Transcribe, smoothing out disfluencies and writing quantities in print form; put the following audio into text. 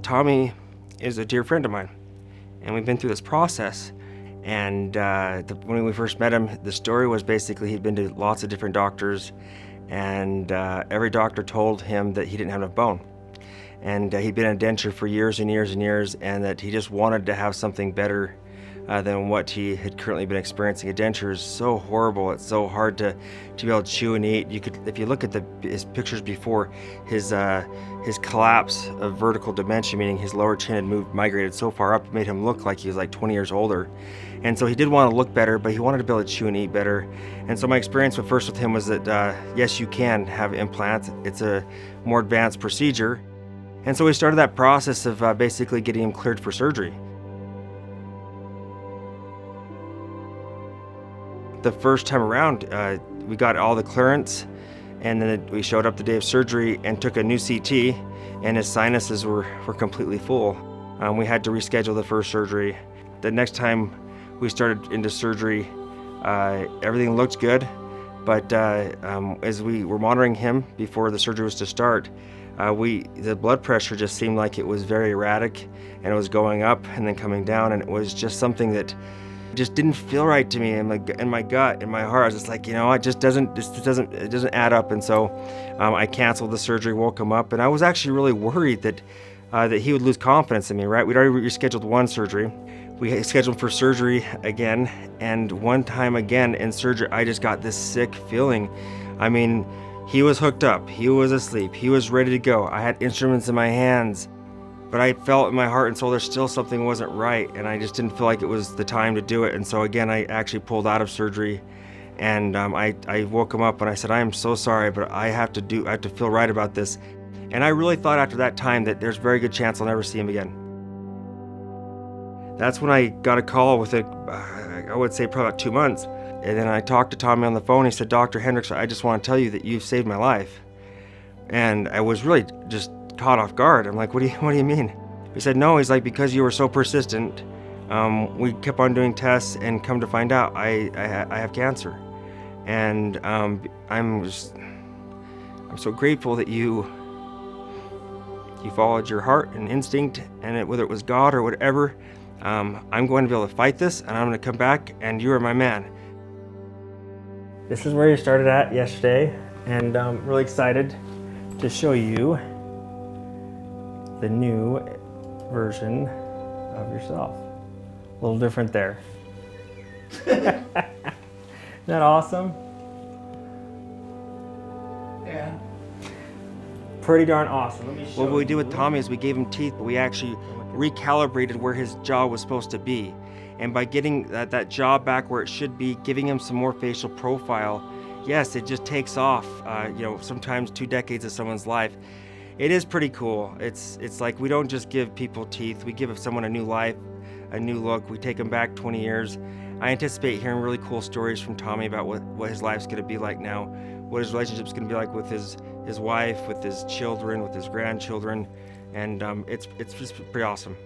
Tommy is a dear friend of mine, and we've been through this process. And when we first met him, the story was basically he'd been to lots of different doctors, and every doctor told him that he didn't have enough bone. And he'd been in a denture for years and years and years, and that he just wanted to have something better than what he had currently been experiencing. A denture is so horrible. It's so hard to be able to chew and eat. You could, if you look at his pictures before, his collapse of vertical dementia, meaning his lower chin had migrated so far up, it made him look like he was like 20 years older. And so he did want to look better, but he wanted to be able to chew and eat better. And so my experience with him was that yes, you can have implants. It's a more advanced procedure. And so we started that process of basically getting him cleared for surgery. The first time around, we got all the clearance, and then we showed up the day of surgery and took a new CT, and his sinuses were completely full. We had to reschedule the first surgery. The next time we started into surgery, everything looked good, but as we were monitoring him before the surgery was to start, the blood pressure just seemed like it was very erratic, and it was going up and then coming down, and it was just something that just didn't feel right to me. In my gut, in my heart, I was just like, it doesn't add up. And so I canceled the surgery, woke him up, and I was actually really worried that he would lose confidence in me. Right? We'd already rescheduled one surgery. We scheduled for surgery again, and one time again in surgery, I just got this sick feeling. I mean, he was hooked up, he was asleep, he was ready to go. I had instruments in my hands, but I felt in my heart and soul there still something wasn't right, and I just didn't feel like it was the time to do it. And so again, I actually pulled out of surgery, and I woke him up and I said, I am so sorry, but I have to feel right about this. And I really thought after that time that there's a very good chance I'll never see him again. That's when I got a call within, I would say probably about 2 months. And then I talked to Tommy on the phone. He said, Dr. Hendricks, I just want to tell you that you've saved my life. And I was really just caught off guard. I'm like, what do you mean? He said, no, he's like, because you were so persistent, we kept on doing tests, and come to find out I have cancer. And I'm so grateful that you followed your heart and instinct, and whether it was God or whatever, I'm going to be able to fight this, and I'm going to come back, and you are my man. This is where you started at yesterday, and I'm really excited to show you the new version of yourself. A little different there. Isn't that awesome? Yeah. Pretty darn awesome. Let me show what we did with Tommy is we gave him teeth, but we actually recalibrated where his jaw was supposed to be. And by getting that jaw back where it should be, giving him some more facial profile, yes, it just takes off, sometimes 2 decades of someone's life. It is pretty cool. It's like we don't just give people teeth, we give someone a new life, a new look. We take them back 20 years. I anticipate hearing really cool stories from Tommy about what his life's gonna be like now, what his relationship's gonna be like with his wife, with his children, with his grandchildren, and it's just pretty awesome.